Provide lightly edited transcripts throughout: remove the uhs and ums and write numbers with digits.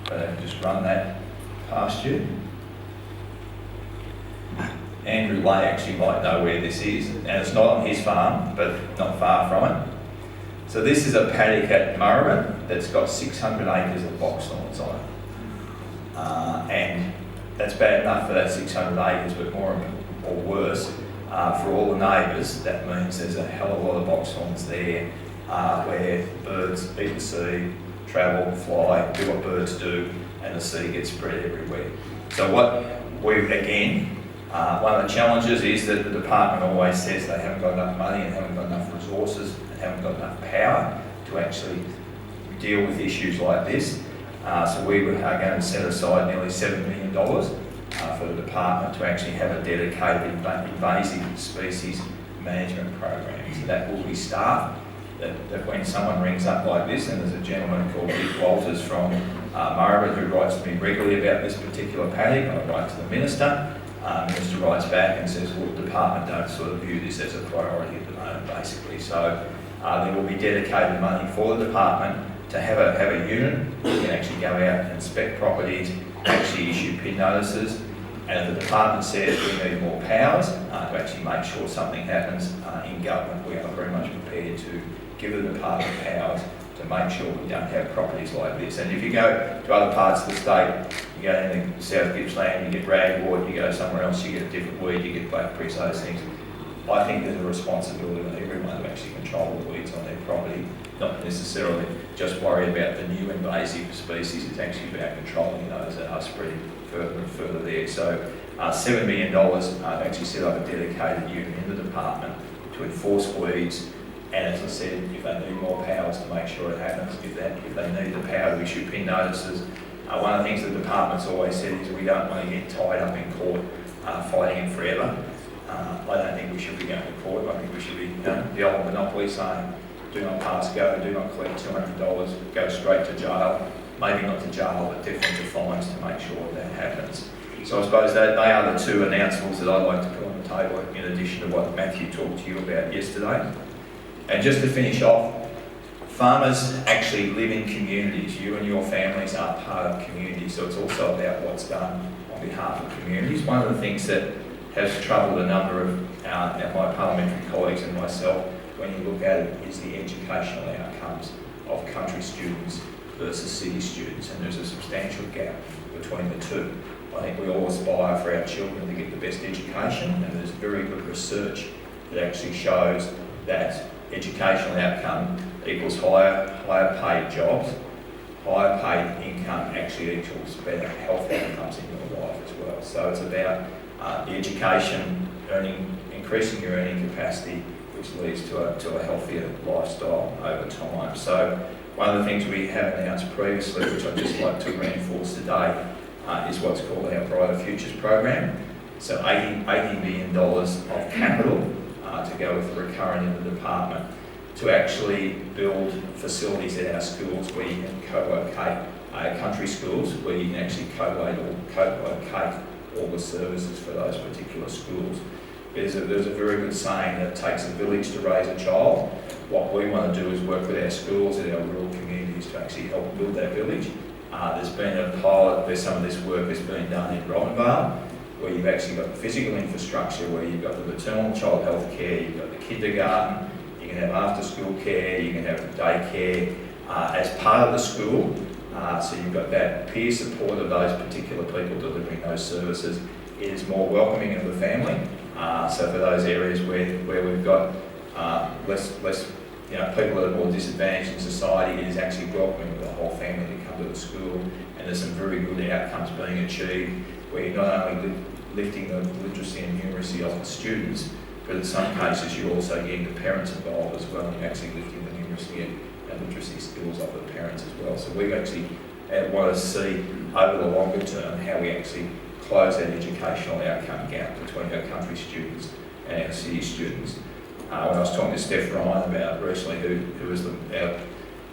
but I can just run that past you. Andrew Lay actually might know where this is, and it's not on his farm, but not far from it. So this is a paddock at Murrabin that's got 600 acres of box lawns on it. And that's bad enough for that 600 acres, but more or worse, for all the neighbours, that means there's a hell of a lot of box lawns there where birds eat the seed, travel, fly, do what birds do, and the seed gets spread everywhere. So what we've, again, one of the challenges is that the department always says they haven't got enough money and haven't got enough resources and haven't got enough power to actually deal with issues like this. So we are going to set aside nearly $7 million for the department to actually have a dedicated invasive species management program. So that will be staffed, that when someone rings up like this, and there's a gentleman called Walsh from Murrabin who writes to me regularly about this particular paddock, I write to the Minister. Minister writes back and says, well, the department don't sort of view this as a priority at the moment, basically. So there will be dedicated money for the department to have a unit who can actually go out and inspect properties, actually issue PIN notices, and if the department says we need more powers to actually make sure something happens in government, we are very much prepared to give the department powers to make sure we don't have properties like this. And if you go to other parts of the state, you go into South Gippsland, you get ragwort, you go somewhere else, you get a different weed, you get blackberries, those things. I think there's a responsibility on everyone to actually control the weeds on their property, not necessarily just worry about the new invasive species. It's actually about controlling those that are spreading further and further there. So $7 million actually set up a dedicated unit in the department to enforce weeds. And as I said, if they need more powers to make sure it happens, if they need the power to issue PIN notices. One of the things the department's always said is we don't want to get tied up in court fighting it forever. I don't think we should be going to court. I think we should be the old monopoly saying, do not pass go, do not collect $200, go straight to jail. Maybe not to jail, but definitely to fines to make sure that happens. So I suppose that they are the two announcements that I'd like to put on the table in addition to what Matthew talked to you about yesterday. And just to finish off, farmers actually live in communities. You and your families are part of communities, so it's also about what's done on behalf of communities. One of the things that has troubled a number of my parliamentary colleagues and myself when you look at it is the educational outcomes of country students versus city students, and there's a substantial gap between the two. I think we all aspire for our children to get the best education, and there's very good research that actually shows that educational outcome equals higher paid jobs, higher paid income actually equals better health outcomes in your life as well. So it's about the education, increasing your earning capacity, which leads to a healthier lifestyle over time. So one of the things we have announced previously, which I'd just like to reinforce today, is what's called our Brighter Futures program. So $80 million of capital to go with the recurrent in the department to actually build facilities at our schools where you can co-locate country schools, where you can actually co-locate all the services for those particular schools. There's a very good saying that it takes a village to raise a child. What we want to do is work with our schools and our rural communities to actually help build that village. There's been a pilot where some of this work has been done in Robinvale, where you've actually got the physical infrastructure, where you've got the maternal child health care, you've got the kindergarten, you can have after school care, you can have daycare as part of the school. So you've got that peer support of those particular people delivering those services. It is more welcoming of the family. So for those areas where we've got less people that are more disadvantaged in society, it is actually welcoming for the whole family to come to the school. And there's some very good outcomes being achieved, where you're not only lifting the literacy and numeracy of the students, but in some cases you're also getting the parents involved as well, and you're actually lifting the numeracy and literacy skills of the parents as well. So we actually want to see over the longer term how we actually close that educational outcome gap between our country students and our city students. When I was talking to Steph Ryan about recently, who was our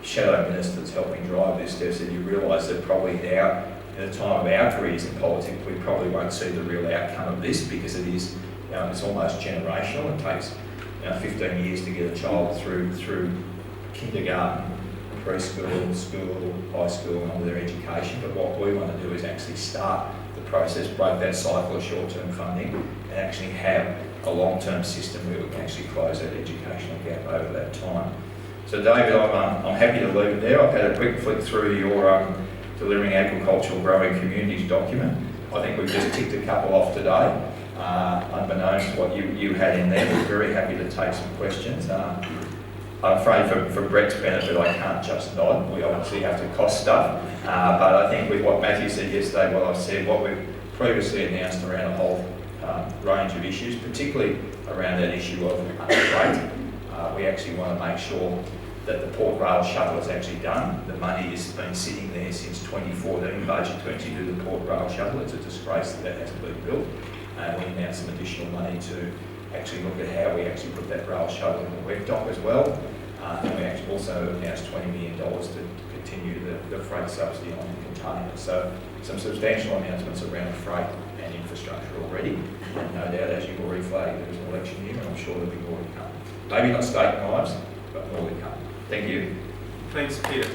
shadow minister that's helping drive this, Steph said, you realise that probably now, in the time of our careers in politics, we probably won't see the real outcome of this, because it is, it's almost generational. It takes 15 years to get a child through kindergarten, preschool, school, high school and onto their education. But what we want to do is actually start the process, break that cycle of short-term funding and actually have a long-term system where we can actually close that educational gap over that time. So David, I'm happy to leave it there. I've had a quick flick through your Delivering Agricultural Growing Communities document. I think we've just ticked a couple off today. Unbeknownst to what you had in there, we're very happy to take some questions. I'm afraid for Brett's benefit, I can't just nod. We obviously have to cost stuff. But I think with what Matthew said yesterday, what I've said, what we've previously announced around a whole range of issues, particularly around that issue of freight. We actually want to make sure that the Port Rail shuttle is actually done. The money has been sitting there since 2014 budget to actually do the Port Rail shuttle. It's a disgrace that that hasn't been built. We announced some additional money to actually look at how we actually put that rail shuttle in the wet dock as well. And we actually also announced $20 million to continue the freight subsidy on the containers. So some substantial announcements around freight and infrastructure already. And no doubt, as you already flagged, there was an election year, and I'm sure there'll be more to come. Maybe not state knives, but more to come. Thank you. Thanks, Peter.